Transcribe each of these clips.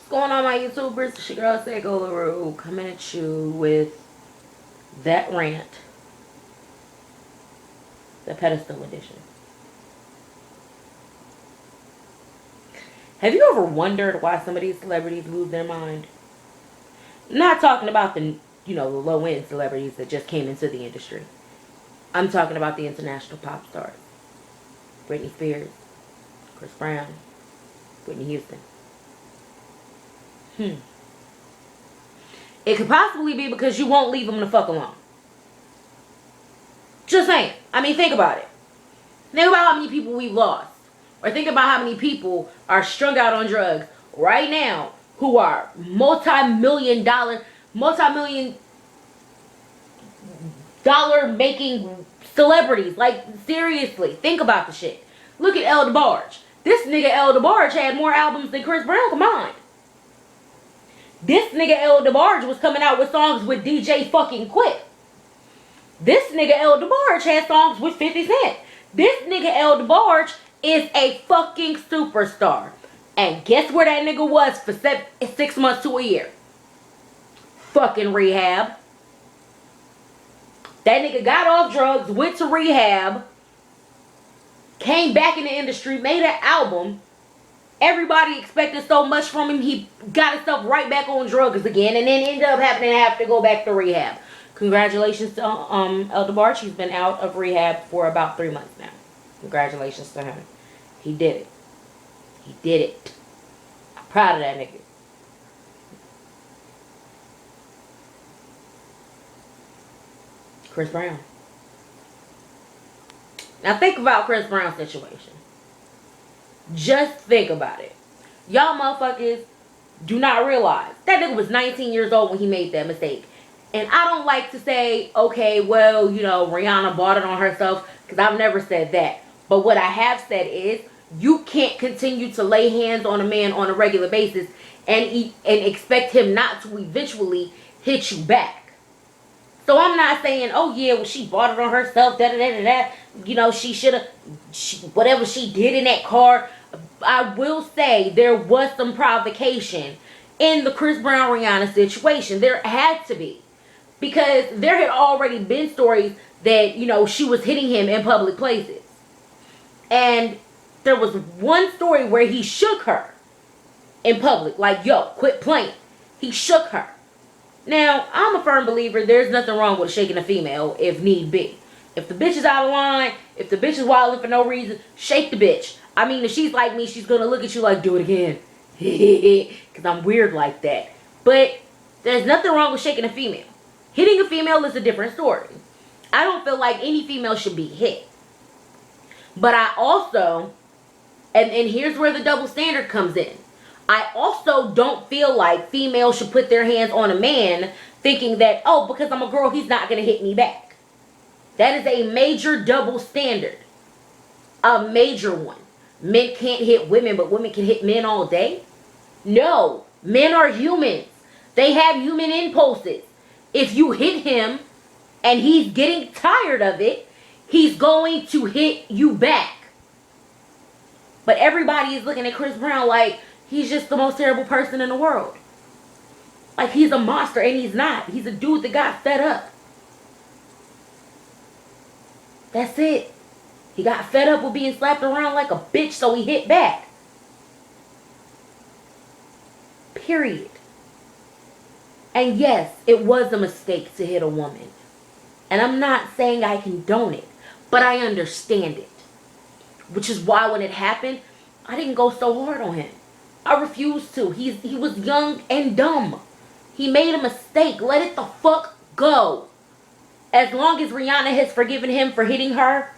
going on, my YouTubers? It's your girl Segolaroo coming at you with that rant, the pedestal edition. Have you ever wondered why some of these celebrities lose their mind? I'm not talking about the low end celebrities that just came into the industry. I'm talking about the international pop stars. Britney Spears, Chris Brown, Whitney Houston. It could possibly be because you won't leave them the fuck alone. Just saying. I mean, think about it. Think about how many people we've lost. Or think about how many people are strung out on drugs right now who are multi-million dollar making celebrities. Like, seriously. Think about the shit. Look at El DeBarge. This nigga El DeBarge had more albums than Chris Brown combined. This nigga El DeBarge was coming out with songs with DJ fucking Quit. This nigga El DeBarge had songs with 50 Cent. This nigga El DeBarge is a fucking superstar. And guess where that nigga was for 6 months to a year? Fucking rehab. That nigga got off drugs, went to rehab, came back in the industry, made an album. Everybody expected so much from him. He got himself right back on drugs again, and then ended up having to have to go back to rehab. Congratulations to El DeBarge. He's been out of rehab for about 3 months now. Congratulations to him. He did it. He did it. I'm proud of that nigga. Chris Brown. Now think about Chris Brown's situation. Just think about it. Y'all motherfuckers do not realize that nigga was 19 years old when he made that mistake. And I don't like to say, okay, well, Rihanna bought it on herself, because I've never said that. But what I have said is, you can't continue to lay hands on a man on a regular basis and expect him not to eventually hit you back. So I'm not saying, oh yeah, well she bought it on herself, she should have, whatever she did in that car. I will say there was some provocation in the Chris Brown Rihanna situation. There had to be. Because there had already been stories that, she was hitting him in public places. And there was one story where he shook her in public. Like, yo, quit playing. He shook her. Now, I'm a firm believer there's nothing wrong with shaking a female if need be. If the bitch is out of line, if the bitch is wilding for no reason, shake the bitch. I mean, if she's like me, she's going to look at you like, do it again. Because I'm weird like that. But there's nothing wrong with shaking a female. Hitting a female is a different story. I don't feel like any female should be hit. But I also, and here's where the double standard comes in. I also don't feel like females should put their hands on a man thinking that, oh, because I'm a girl, he's not going to hit me back. That is a major double standard. A major one. Men can't hit women, but women can hit men all day? No. Men are humans. They have human impulses. If you hit him and he's getting tired of it, he's going to hit you back. But everybody is looking at Chris Brown like he's just the most terrible person in the world. Like he's a monster, and he's not. He's a dude that got fed up. That's it. He got fed up with being slapped around like a bitch, so he hit back. Period. And yes, it was a mistake to hit a woman. And I'm not saying I condone it, but I understand it. Which is why when it happened, I didn't go so hard on him. I refused to. He was young and dumb. He made a mistake. Let it the fuck go. As long as Rihanna has forgiven him for hitting her,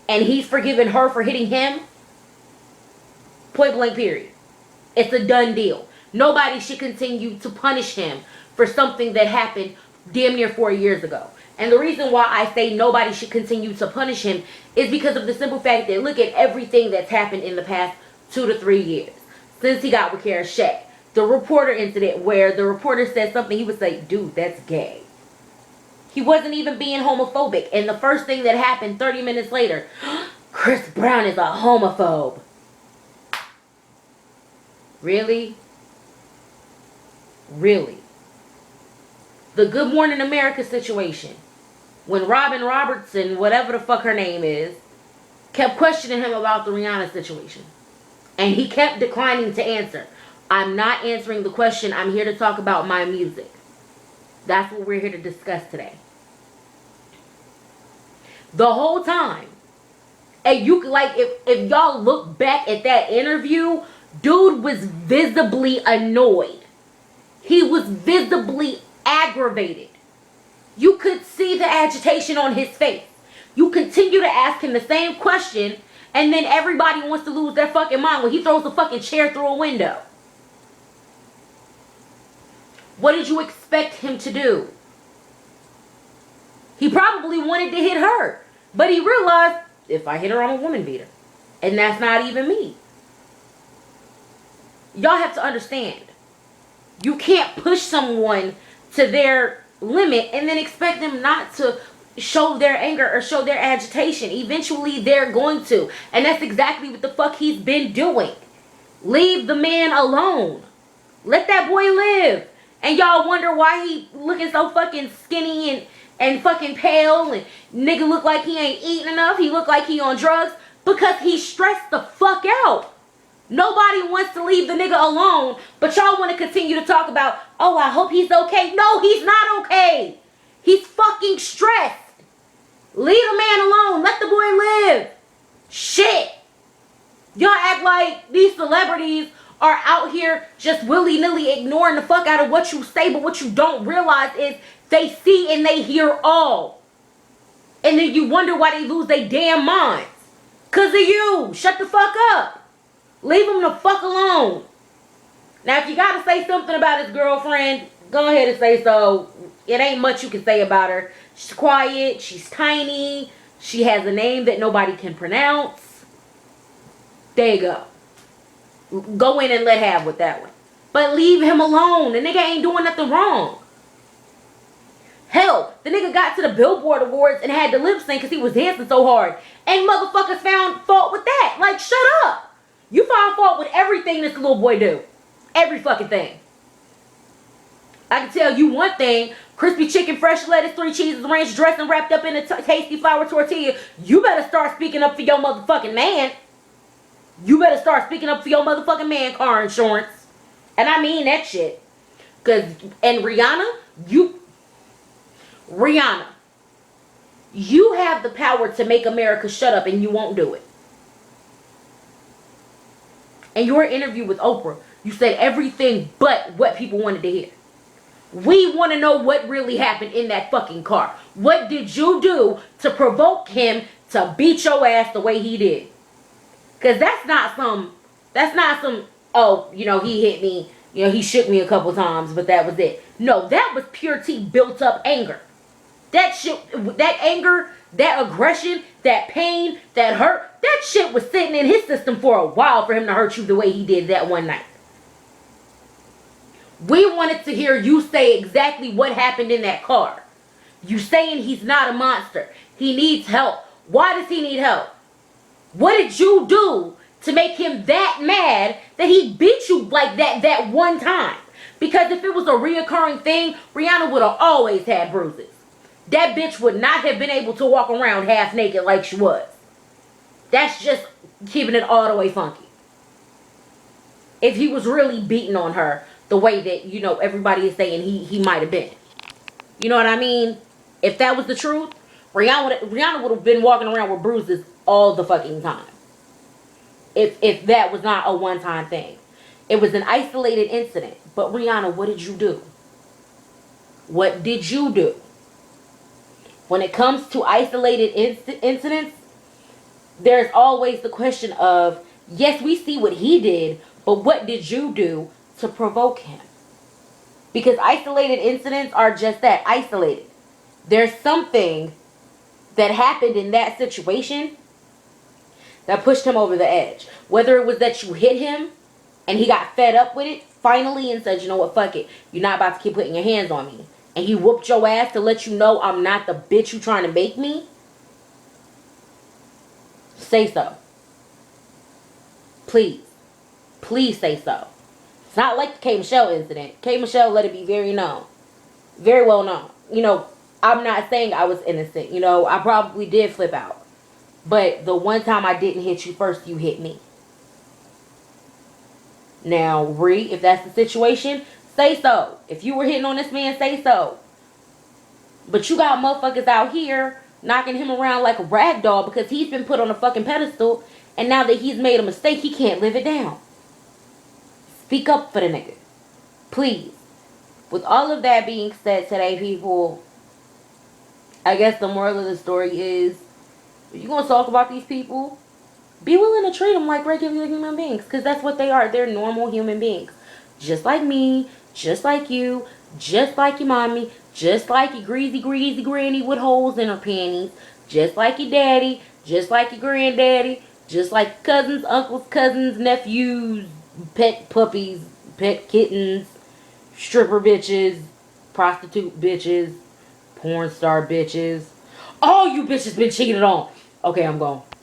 and he's forgiven her for hitting him, point blank period. It's a done deal. Nobody should continue to punish him for something that happened damn near 4 years ago. And the reason why I say nobody should continue to punish him is because of the simple fact that look at everything that's happened in the past 2 to 3 years. Since he got with Shxt. The reporter incident where the reporter said something, he would say, dude, that's gay. He wasn't even being homophobic. And the first thing that happened 30 minutes later, Chris Brown is a homophobe. Really? Really. The Good Morning America situation. When Robin Robertson, whatever the fuck her name is, kept questioning him about the Rihanna situation. And he kept declining to answer. I'm not answering the question. I'm here to talk about my music. That's what we're here to discuss today. The whole time. And you like, if y'all look back at that interview, dude was visibly annoyed. He was visibly aggravated. You could see the agitation on his face. You continue to ask him the same question, and then everybody wants to lose their fucking mind when he throws a fucking chair through a window. What did you expect him to do? He probably wanted to hit her, but he realized, if I hit her, I'm a woman beater. And that's not even me. Y'all have to understand. You can't push someone to their limit and then expect them not to show their anger or show their agitation. Eventually, they're going to. And that's exactly what the fuck he's been doing. Leave the man alone. Let that boy live. And y'all wonder why he looking so fucking skinny and fucking pale, and nigga look like he ain't eating enough. He look like he on drugs because he stressed the fuck out. Nobody wants to leave the nigga alone, but y'all want to continue to talk about, oh, I hope he's okay. No, he's not okay. He's fucking stressed. Leave the man alone. Let the boy live. Shit. Y'all act like these celebrities are out here just willy-nilly ignoring the fuck out of what you say, but what you don't realize is they see and they hear all. And then you wonder why they lose their damn minds. Because of you. Shut the fuck up. Leave him the fuck alone. Now, if you got to say something about his girlfriend, go ahead and say so. It ain't much you can say about her. She's quiet. She's tiny. She has a name that nobody can pronounce. There you go. Go in and let have with that one. But leave him alone. The nigga ain't doing nothing wrong. Hell, the nigga got to the Billboard Awards and had to lip sync because he was dancing so hard. And motherfuckers found fault with that. Like, shut up. You find fault with everything this little boy do. Every fucking thing. I can tell you one thing. Crispy chicken, fresh lettuce, 3 cheeses, ranch dressing wrapped up in a tasty flour tortilla. You better start speaking up for your motherfucking man. You better start speaking up for your motherfucking man, car insurance. And I mean that shit. And Rihanna, you have the power to make America shut up and you won't do it. In your interview with Oprah, you said everything but what people wanted to hear. We want to know what really happened in that fucking car. What did you do to provoke him to beat your ass the way he did? Because that's not some, oh, you know, he hit me, you know, he shook me a couple times, but that was it. No, that was pure T built up anger. That shit, that anger, that aggression, that pain, that hurt, that shit was sitting in his system for a while for him to hurt you the way he did that one night. We wanted to hear you say exactly what happened in that car. You saying he's not a monster. He needs help. Why does he need help? What did you do to make him that mad that he beat you like that one time? Because if it was a reoccurring thing, Rihanna would have always had bruises. That bitch would not have been able to walk around half naked like she was. That's just keeping it all the way funky. If he was really beating on her the way that, you know, everybody is saying he might have been. You know what I mean? If that was the truth, Rihanna would have been walking around with bruises all the fucking time. If that was not a one-time thing. It was an isolated incident. But Rihanna, what did you do? What did you do? When it comes to isolated incidents, there's always the question of, yes, we see what he did, but what did you do to provoke him? Because isolated incidents are just that, isolated. There's something that happened in that situation that pushed him over the edge. Whether it was that you hit him and he got fed up with it finally and said, you know what, fuck it. You're not about to keep putting your hands on me. And he whooped your ass to let you know I'm not the bitch you trying to make me. Say so. Please. Please say so. It's not like the K. Michelle incident. K. Michelle let it be very known. Very well known. You know, I'm not saying I was innocent. You know, I probably did flip out. But the one time I didn't hit you first, you hit me. Now, Ree, if that's the situation, say so. If you were hitting on this man, say so. But you got motherfuckers out here knocking him around like a rag doll because he's been put on a fucking pedestal, and now that he's made a mistake, he can't live it down. Speak up for the nigga. Please. With all of that being said today, people, I guess the moral of the story is, if you're going to talk about these people, be willing to treat them like regular human beings. Because that's what they are. They're normal human beings. Just like me. Just like you. Just like your mommy. Just like your greasy granny with holes in her panties. Just like your daddy. Just like your granddaddy. Just like cousins, uncles, cousins, nephews, pet puppies, pet kittens, stripper bitches, prostitute bitches, porn star bitches. All you bitches been cheated on. Okay, I'm gone.